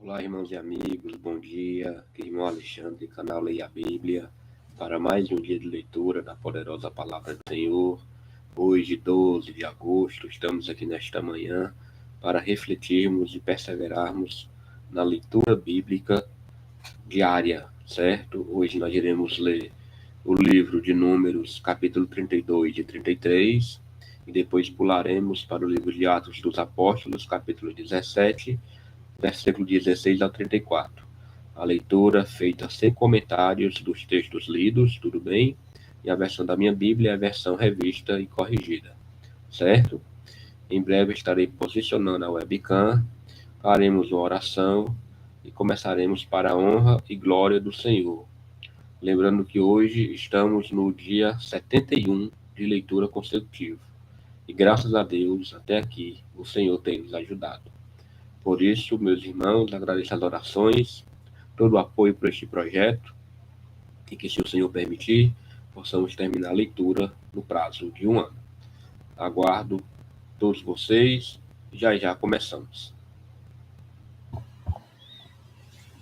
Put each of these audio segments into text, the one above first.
Olá, irmãos e amigos, bom dia. Aqui é o irmão Alexandre, canal Leia a Bíblia, para mais um dia de leitura da poderosa palavra do Senhor. Hoje, 12 de agosto, estamos aqui nesta manhã para refletirmos e perseverarmos na leitura bíblica diária, certo? Hoje nós iremos ler o livro de Números, capítulo 32 e 33, e depois pularemos para o livro de Atos dos Apóstolos, capítulo 17, versículo 16 ao 34. A leitura feita sem comentários dos textos lidos, tudo bem? E a versão da minha Bíblia é a versão revista e corrigida, certo? Em breve estarei posicionando a webcam, faremos uma oração e começaremos para a honra e glória do Senhor. Lembrando que hoje estamos no dia 71 de leitura consecutiva. E graças a Deus, até aqui, o Senhor tem nos ajudado. Por isso, meus irmãos, agradeço as orações, todo o apoio para este projeto, e que, se o Senhor permitir, possamos terminar a leitura no prazo de um ano. Aguardo todos vocês, já começamos.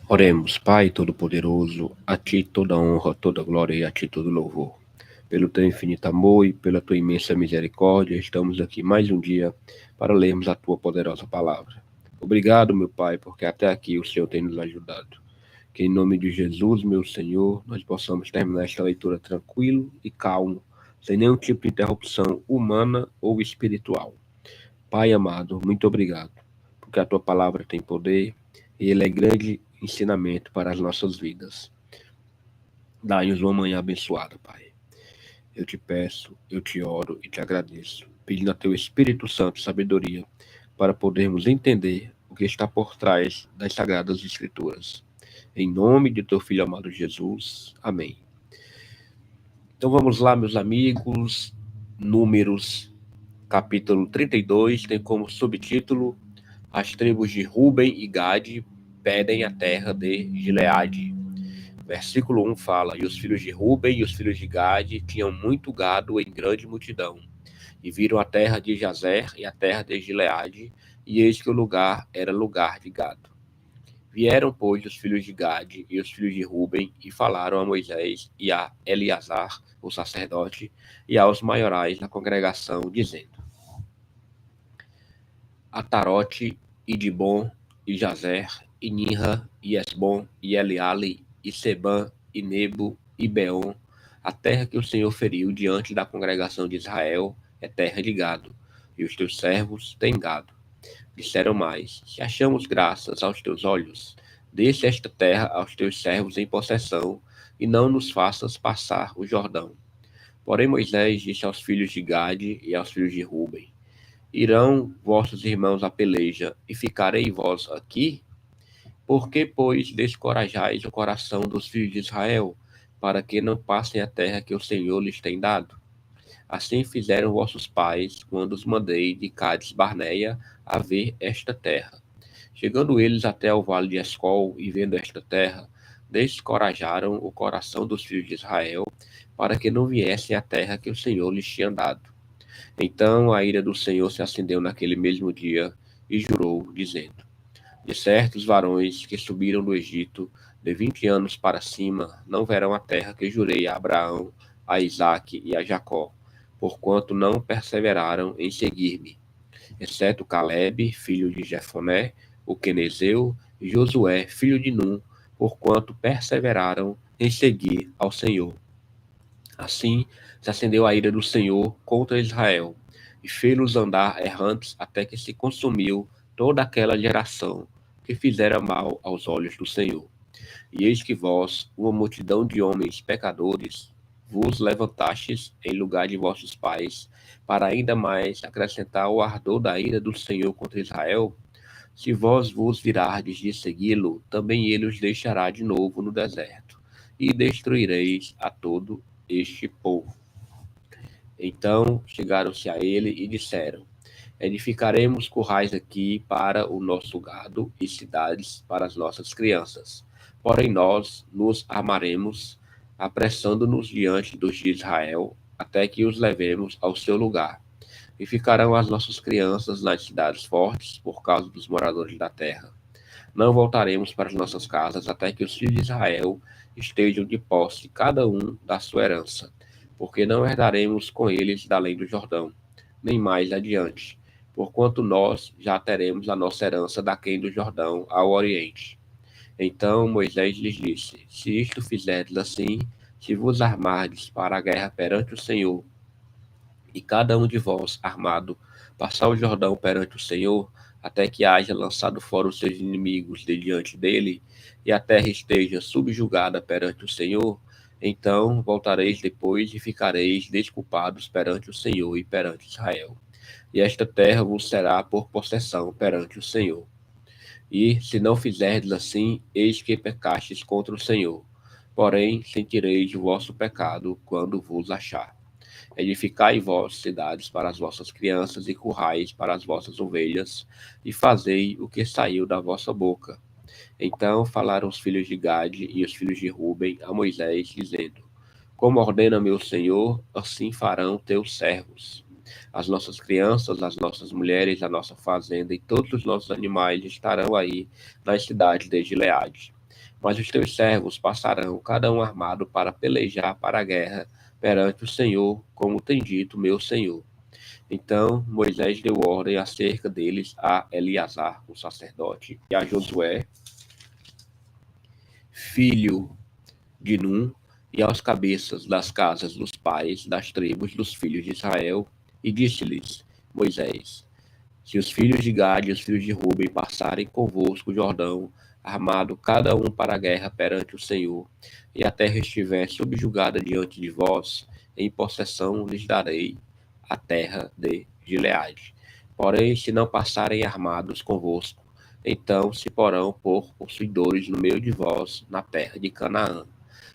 Oremos. Pai Todo-Poderoso, a Ti toda honra, toda glória e a Ti todo louvor. Pelo Teu infinito amor e pela Tua imensa misericórdia, estamos aqui mais um dia para lermos a Tua poderosa palavra. Obrigado, meu Pai, porque até aqui o Senhor tem nos ajudado. Que em nome de Jesus, meu Senhor, nós possamos terminar esta leitura tranquilo e calmo, sem nenhum tipo de interrupção humana ou espiritual. Pai amado, muito obrigado, porque a Tua palavra tem poder e ele é grande ensinamento para as nossas vidas. Dá-nos uma manhã abençoada, Pai. Eu te peço, eu te oro e te agradeço, pedindo a Teu Espírito Santo sabedoria para podermos entender o que está por trás das Sagradas Escrituras. Em nome de Teu Filho amado Jesus. Amém. Então vamos lá, meus amigos. Números, capítulo 32, tem como subtítulo: As tribos de Ruben e Gade pedem a terra de Gileade. Versículo 1 fala: E os filhos de Ruben e os filhos de Gade tinham muito gado em grande multidão, e viram a terra de Jazer e a terra de Gileade, e eis que o lugar era lugar de gado. Vieram, pois, os filhos de Gade e os filhos de Ruben, e falaram a Moisés e a Eleazar, o sacerdote, e aos maiorais da congregação, dizendo: Atarote, e Dibon, e Jazer, e Ninra, e Esbom, e Eleale, e Sebã, e Nebo, e Beon, a terra que o Senhor feriu diante da congregação de Israel é terra de gado, e os teus servos têm gado. Disseram mais: Se achamos graças aos teus olhos, deixa esta terra aos teus servos em possessão, e não nos faças passar o Jordão. Porém Moisés disse aos filhos de Gade e aos filhos de Ruben: Irão vossos irmãos à peleja, e ficarei vós aqui? Por que, pois, descorajais o coração dos filhos de Israel, para que não passem a terra que o Senhor lhes tem dado? Assim fizeram vossos pais, quando os mandei de Cádiz Barneia a ver esta terra. Chegando eles até o vale de Escol e vendo esta terra, descorajaram o coração dos filhos de Israel, para que não viessem à terra que o Senhor lhes tinha dado. Então a ira do Senhor se acendeu naquele mesmo dia, e jurou, dizendo: De certos varões que subiram do Egito, de 20 anos para cima, não verão a terra que jurei a Abraão, a Isaque e a Jacó, porquanto não perseveraram em seguir-me, exceto Caleb, filho de Jefoné, o quenezeu, e Josué, filho de Num, porquanto perseveraram em seguir ao Senhor. Assim se acendeu a ira do Senhor contra Israel, e fê-los andar errantes até que se consumiu toda aquela geração que fizera mal aos olhos do Senhor. E eis que vós, uma multidão de homens pecadores, vos levantastes em lugar de vossos pais, para ainda mais acrescentar o ardor da ira do Senhor contra Israel. Se vós vos virardes de segui-lo, também ele os deixará de novo no deserto, e destruireis a todo este povo. Então chegaram-se a ele e disseram: Edificaremos currais aqui para o nosso gado e cidades para as nossas crianças. Porém nós nos armaremos, apressando-nos diante dos de Israel, até que os levemos ao seu lugar. E ficarão as nossas crianças nas cidades fortes, por causa dos moradores da terra. Não voltaremos para as nossas casas até que os filhos de Israel estejam de posse, cada um da sua herança, porque não herdaremos com eles da além do Jordão, nem mais adiante, porquanto nós já teremos a nossa herança daquém do Jordão ao oriente. Então Moisés lhes disse: Se isto fizerdes assim, se vos armardes para a guerra perante o Senhor, e cada um de vós, armado, passar o Jordão perante o Senhor, até que haja lançado fora os seus inimigos de diante dele, e a terra esteja subjugada perante o Senhor, então voltareis depois e ficareis desculpados perante o Senhor e perante Israel. E esta terra vos será por possessão perante o Senhor. E, se não fizerdes assim, eis que pecastes contra o Senhor. Porém, sentireis o vosso pecado quando vos achar. Edificai vós cidades para as vossas crianças e currais para as vossas ovelhas, e fazei o que saiu da vossa boca. Então falaram os filhos de Gade e os filhos de Ruben a Moisés, dizendo: Como ordena meu Senhor, assim farão teus servos. As nossas crianças, as nossas mulheres, a nossa fazenda e todos os nossos animais estarão aí nas cidades de Gileade. Mas os teus servos passarão, cada um armado, para pelejar para a guerra perante o Senhor, como tem dito meu Senhor. Então Moisés deu ordem acerca deles a Eleazar, o sacerdote, e a Josué, filho de Num, e aos cabeças das casas dos pais das tribos dos filhos de Israel, e disse-lhes Moisés: Se os filhos de Gade e os filhos de Ruben passarem convosco o Jordão, armado cada um para a guerra perante o Senhor, e a terra estiver subjugada diante de vós, em possessão lhes darei a terra de Gileade. Porém, se não passarem armados convosco, então se porão por possuidores no meio de vós, na terra de Canaã.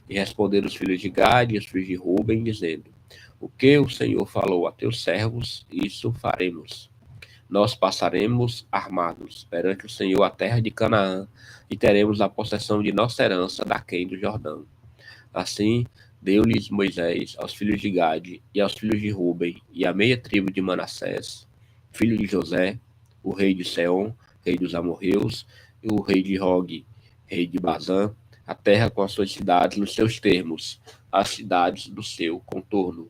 E responderam os filhos de Gade e os filhos de Ruben, dizendo: O que o Senhor falou a teus servos, isso faremos. Nós passaremos armados perante o Senhor a terra de Canaã, e teremos a possessão de nossa herança daquém do Jordão. Assim, deu-lhes Moisés aos filhos de Gade e aos filhos de Ruben, e à meia tribo de Manassés, filho de José, o rei de Seom, rei dos amorreus, e o rei de Og, rei de Bazã, a terra com as suas cidades nos seus termos, as cidades do seu contorno.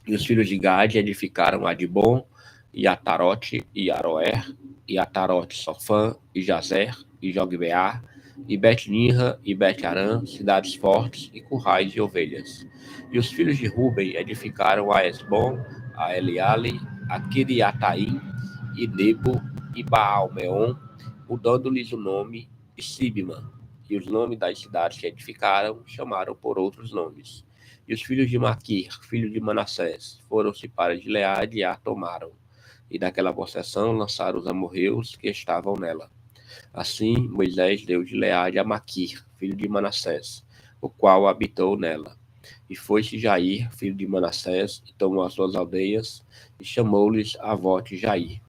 E os filhos de Gade edificaram Adibon, e Atarote, e Aroer, e Atarote Sofã, e Jazer, e Jogbeá, e Bet-Ninra, e Bet-Arã, cidades fortes, e currais de ovelhas. E os filhos de Ruben edificaram a Esbom, a Eliale, a Kiriataim, e Nebo, e Baal-Meon, mudando-lhes o nome de Sibma. E os nomes das cidades que edificaram chamaram por outros nomes. E os filhos de Maquir, filho de Manassés, foram-se para Gileade e a tomaram. E daquela possessão lançaram os amorreus que estavam nela. Assim Moisés deu Gileade a Maquir, filho de Manassés, o qual habitou nela. E foi-se Jair, filho de Manassés, e tomou as suas aldeias, e chamou-lhes Avote Jair.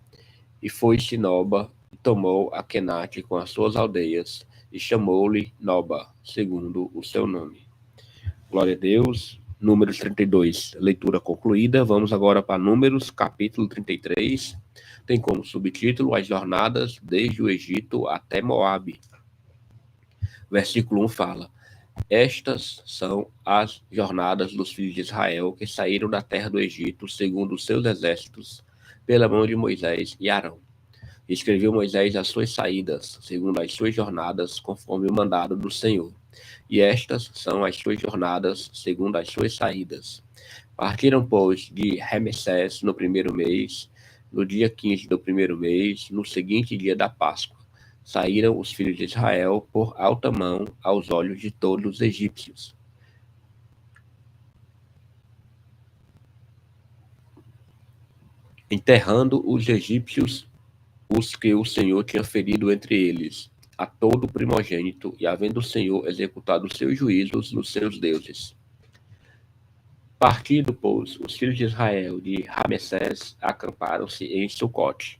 E foi-se Noba, e tomou a Kenate com as suas aldeias, e chamou-lhe Noba, segundo o seu nome. Glória a Deus. Números 32, leitura concluída. Vamos agora para Números, capítulo 33. Tem como subtítulo As Jornadas desde o Egito até Moabe. Versículo 1 fala: Estas são as jornadas dos filhos de Israel que saíram da terra do Egito, segundo os seus exércitos, pela mão de Moisés e Arão. Escreveu Moisés as suas saídas, segundo as suas jornadas, conforme o mandado do Senhor. E estas são as suas jornadas, segundo as suas saídas. Partiram, pois, de Ramessés no primeiro mês, no dia 15 do primeiro mês, no seguinte dia da Páscoa. Saíram os filhos de Israel por alta mão aos olhos de todos os egípcios. Enterrando os egípcios os que o Senhor tinha ferido entre eles, a todo primogênito, e havendo o Senhor executado os seus juízos nos seus deuses. Partindo, pois, os filhos de Israel de Ramessés, acamparam-se em Sucote.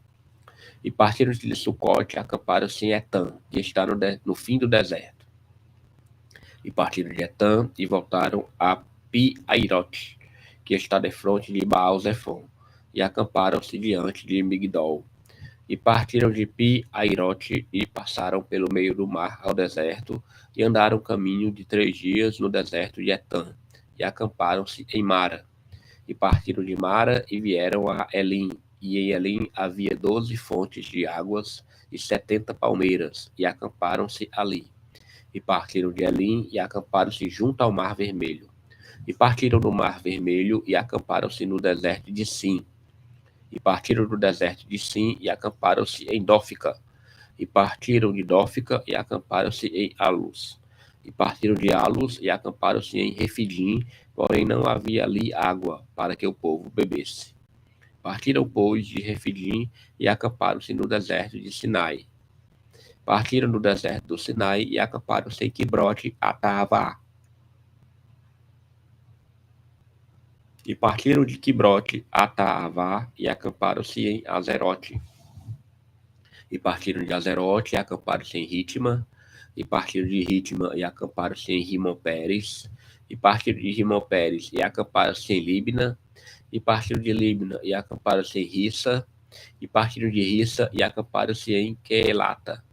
E partiram de Sucote, acamparam-se em Etã, que está no fim do deserto. E partiram de Etã e voltaram a Pi-Airote, que está defronte de Baal-Zefon, e acamparam-se diante de Migdol. E partiram de Pi-Airote e passaram pelo meio do mar ao deserto, e andaram caminho de 3 dias no deserto de Etã, e acamparam-se em Mara. E partiram de Mara e vieram a Elim, e em Elim havia 12 fontes de águas e 70 palmeiras, e acamparam-se ali. E partiram de Elim e acamparam-se junto ao Mar Vermelho. E partiram do Mar Vermelho e acamparam-se no deserto de Sim. E partiram do deserto de Sim e acamparam-se em Dófica. E partiram de Dófica e acamparam-se em Alus. E partiram de Alus e acamparam-se em Refidim, porém não havia ali água para que o povo bebesse. Partiram, pois, de Refidim e acamparam-se no deserto de Sinai. Partiram do deserto do Sinai e acamparam-se em Quibrote Atavá. E partiram de Quibrote Atavá e acamparam-se em Azerote. E partiram de Azerote e acamparam-se em Ritma. E partiram de Ritma e acamparam-se em Rimon-Pérez. E partiram de Rimon-Pérez e acamparam-se em Libna. E partiram de Libna e acamparam-se em Rissa. E partiram de Rissa e acamparam-se em Quelata.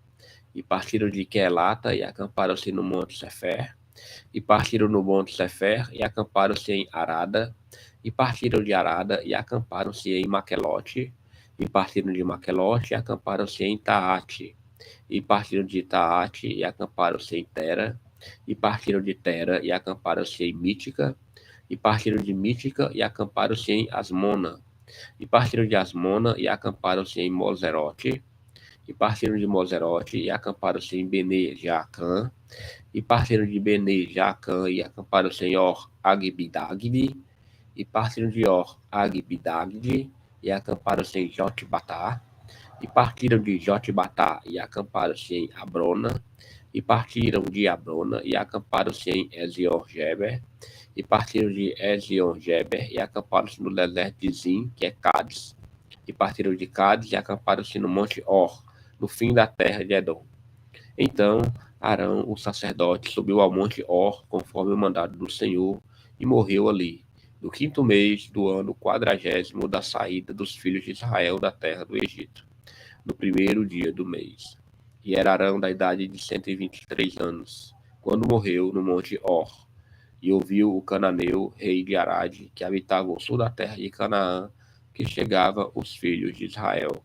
E partiram de Quelata e acamparam-se no Monte Sefer. E partiram no Monte Sefer e acamparam-se em Arada. E partiram de Arada e acamparam-se em Maquelote. E partiram de Maquelote e acamparam-se em Taate. E partiram de Taate e acamparam-se em Tera. E partiram de Tera e acamparam-se em Mítica. E partiram de Mítica e acamparam-se em Asmona. E partiram de Asmona e acamparam-se em Moserote. E partiram de Moserote e acamparam-se em Bene Jaacã. E partiram de Bene Jaacã e acamparam-se em Or Agbidagde. E partiram de Or Agbidagde e acamparam-se em Jotbatá. E partiram de Jotbatá e acamparam-se em Abrona. E partiram de Abrona e acamparam-se em Ezion-Geber. E partiram de Ezion-Geber e acamparam-se no deserto de Zim, que é Cádiz. E partiram de Cádiz e acamparam-se no Monte Or, no fim da terra de Edom. Então Arão, o sacerdote, subiu ao Monte Or, conforme o mandado do Senhor, e morreu ali, no 5º mês do ano 40º da saída dos filhos de Israel da terra do Egito, no 1º dia do mês. E era Arão da idade de 123 anos, quando morreu no Monte Or. E ouviu o cananeu, rei de Arade, que habitava o sul da terra de Canaã, que chegava os filhos de Israel.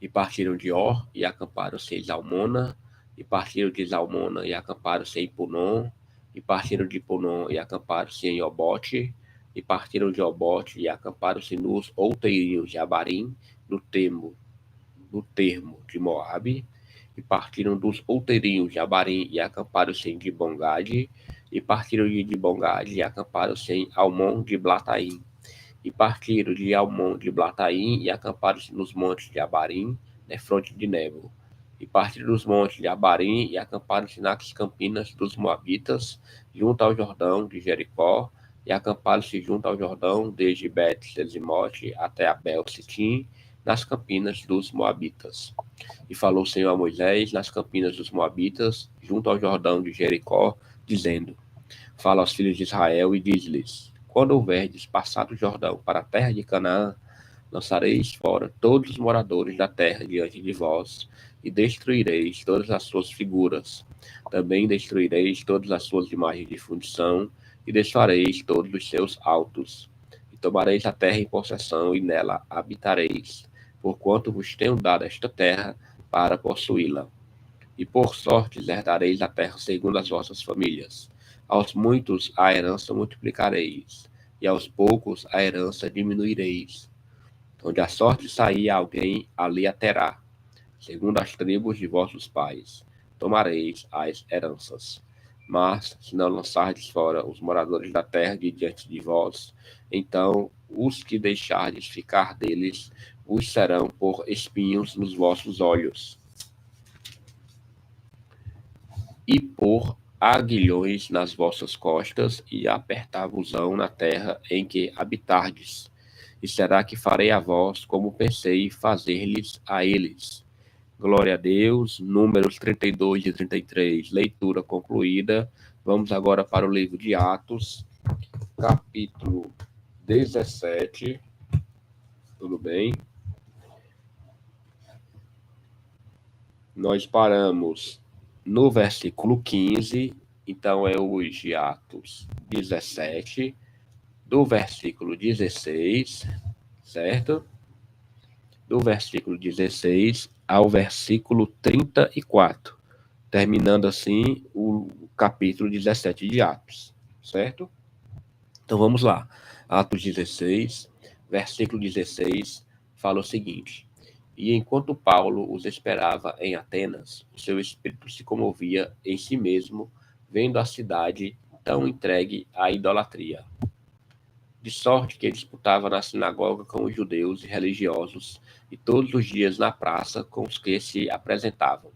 E partiram de Or e acamparam-se em Zalmona. E partiram de Zalmona e acamparam-se em Punon. E partiram de Punon e acamparam-se em Obote. E partiram de Obote e acamparam-se nos outeirinhos de Abarim, no termo de Moabe. E partiram dos outeirinhos de Abarim e acamparam-se em Dibongade. E partiram de Dibongade e acamparam-se em Almon de Blataim. E partiram de Almon de Blataim e acamparam-se nos montes de Abarim, defronte de Nebo. E partiram dos montes de Abarim e acamparam-se nas campinas dos Moabitas, junto ao Jordão de Jericó, e acamparam-se junto ao Jordão, desde Bet-Sesimote até Abel-Sitim, nas campinas dos Moabitas. E falou o Senhor a Moisés nas campinas dos Moabitas, junto ao Jordão de Jericó, dizendo: Fala aos filhos de Israel e diz-lhes: Quando houverdes passado o Jordão para a terra de Canaã, lançareis fora todos os moradores da terra diante de vós, e destruireis todas as suas figuras. Também destruireis todas as suas imagens de fundição, e desfareis todos os seus altos. E tomareis a terra em possessão, e nela habitareis, porquanto vos tenho dado esta terra para possuí-la. E por sorte herdareis a terra segundo as vossas famílias. Aos muitos a herança multiplicareis, e aos poucos a herança diminuireis. Onde a sorte sair alguém, ali a terá. Segundo as tribos de vossos pais, tomareis as heranças. Mas, se não lançardes fora os moradores da terra de diante de vós, então os que deixardes ficar deles os serão por espinhos nos vossos olhos, e por aguilhões nas vossas costas, e apertar-vos-ão na terra em que habitardes. E será que farei a vós como pensei fazer-lhes a eles. Glória a Deus. Números 32 e 33, leitura concluída. Vamos agora para o livro de Atos, capítulo 17. Tudo bem? Nós paramos no versículo 15, então é hoje Atos 17, do versículo 16, certo? Do versículo 16 ao versículo 34, terminando assim o capítulo 17 de Atos, certo? Então vamos lá. Atos 16, versículo 16, fala o seguinte: E enquanto Paulo os esperava em Atenas, o seu espírito se comovia em si mesmo, vendo a cidade tão entregue à idolatria. De sorte que disputava na sinagoga com os judeus e religiosos, e todos os dias na praça com os que se apresentavam.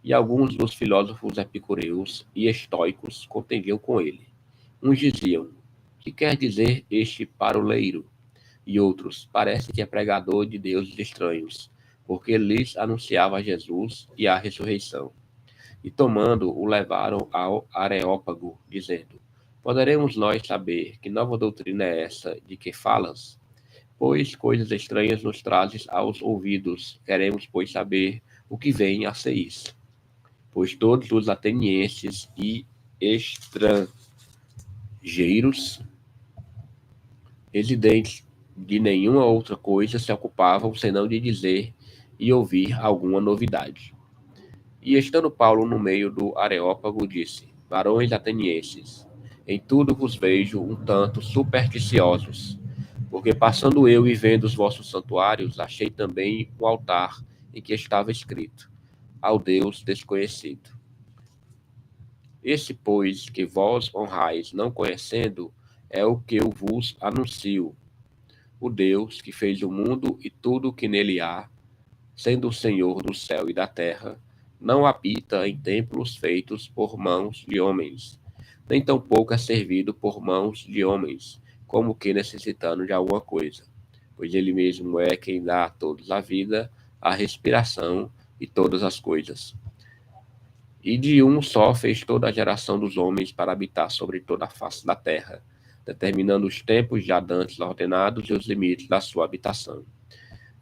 E alguns dos filósofos epicureus e estoicos contendiam com ele. Uns diziam: que quer dizer este paroleiro? E outros: parece que é pregador de deuses estranhos, porque lhes anunciava Jesus e a ressurreição. E tomando, o levaram ao Areópago, dizendo: poderemos nós saber que nova doutrina é essa de que falas? Pois coisas estranhas nos trazes aos ouvidos. Queremos, pois, saber o que vem a ser isso. Pois todos os atenienses e estrangeiros, residentes de nenhuma outra coisa, se ocupavam senão de dizer e ouvir alguma novidade. E estando Paulo no meio do Areópago, disse: varões atenienses, em tudo vos vejo um tanto supersticiosos, porque passando eu e vendo os vossos santuários, achei também um altar em que estava escrito: ao Deus desconhecido. Esse, pois, que vós honrais, não conhecendo, é o que eu vos anuncio. O Deus que fez o mundo e tudo o que nele há, sendo o Senhor do céu e da terra, não habita em templos feitos por mãos de homens, nem tampouco é servido por mãos de homens, como que necessitando de alguma coisa, pois ele mesmo é quem dá a todos a vida, a respiração e todas as coisas. E de um só fez toda a geração dos homens para habitar sobre toda a face da terra, determinando os tempos já dantes ordenados e os limites da sua habitação,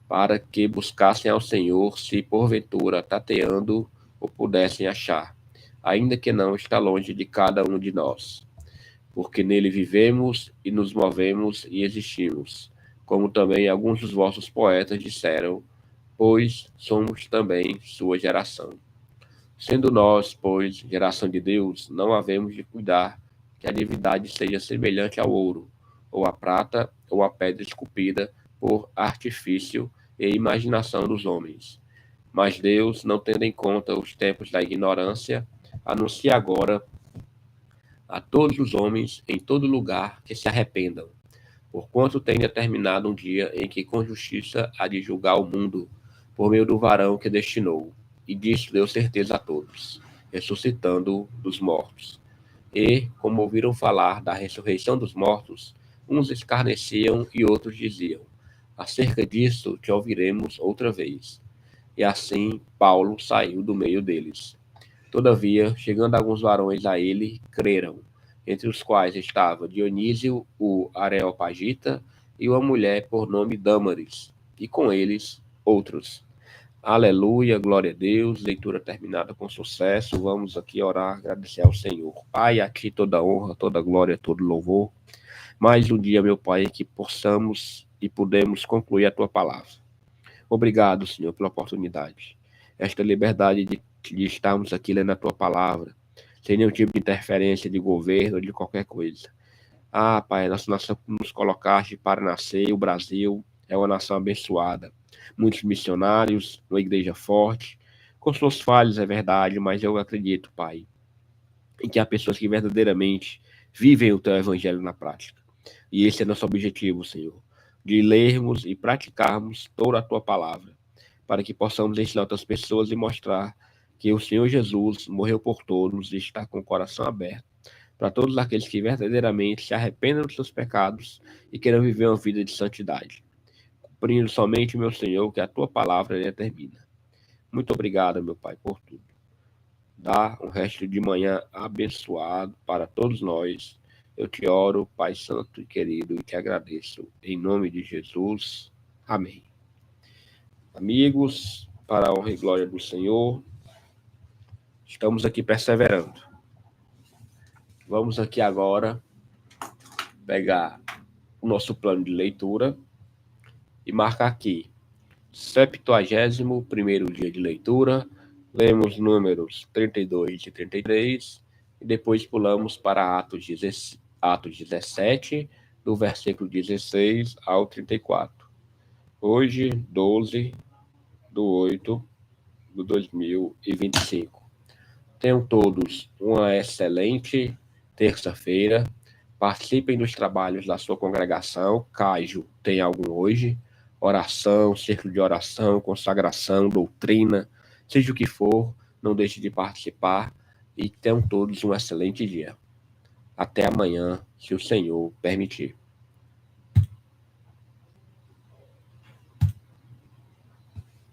para que buscassem ao Senhor, se porventura tateando o pudessem achar, ainda que não está longe de cada um de nós, porque nele vivemos e nos movemos e existimos, como também alguns dos vossos poetas disseram, pois somos também sua geração. Sendo nós, pois, geração de Deus, não havemos de cuidar que a divindade seja semelhante ao ouro, ou à prata, ou à pedra esculpida por artifício e imaginação dos homens. Mas Deus, não tendo em conta os tempos da ignorância, anuncia agora a todos os homens em todo lugar que se arrependam, porquanto tem determinado um dia em que com justiça há de julgar o mundo, por meio do varão que destinou, e disso deu certeza a todos, ressuscitando dos mortos. E, como ouviram falar da ressurreição dos mortos, uns escarneciam e outros diziam: acerca disso te ouviremos outra vez. E assim Paulo saiu do meio deles. Todavia, chegando alguns varões a ele, creram, entre os quais estava Dionísio, o Areopagita, e uma mulher por nome Dâmaris, e com eles outros. Aleluia, glória a Deus, leitura terminada com sucesso. Vamos aqui orar, agradecer ao Senhor. Pai, a ti toda honra, toda glória, todo louvor. Mais um dia, meu Pai, que possamos e podemos concluir a tua palavra. Obrigado, Senhor, pela oportunidade. Esta liberdade de estarmos aqui lendo a tua palavra, sem nenhum tipo de interferência de governo ou de qualquer coisa. Ah, Pai, nossa nação nos colocaste para nascer, o Brasil é uma nação abençoada. Muitos missionários, uma igreja forte, com suas falhas, é verdade, mas eu acredito, Pai, em que há pessoas que verdadeiramente vivem o teu evangelho na prática. E esse é nosso objetivo, Senhor, de lermos e praticarmos toda a tua palavra, para que possamos ensinar outras pessoas e mostrar que o Senhor Jesus morreu por todos e está com o coração aberto para todos aqueles que verdadeiramente se arrependam dos seus pecados e queiram viver uma vida de santidade, cumprindo somente, meu Senhor, que a tua palavra determina. Muito obrigado, meu Pai, por tudo. Dá um resto de manhã abençoado para todos nós. Eu te oro, Pai Santo e querido, e te agradeço. Em nome de Jesus. Amém. Amigos, para a honra e glória do Senhor. Estamos aqui perseverando. Vamos aqui agora pegar o nosso plano de leitura e marcar aqui 71º dia de leitura. Lemos números 32 e 33 e depois pulamos para Atos 17, do versículo 16 ao 34. Hoje, 12/8/2025. Tenham todos uma excelente terça-feira. Participem dos trabalhos da sua congregação, caso tenha algum hoje. Oração, círculo de oração, consagração, doutrina, seja o que for, não deixe de participar e tenham todos um excelente dia. Até amanhã, se o Senhor permitir.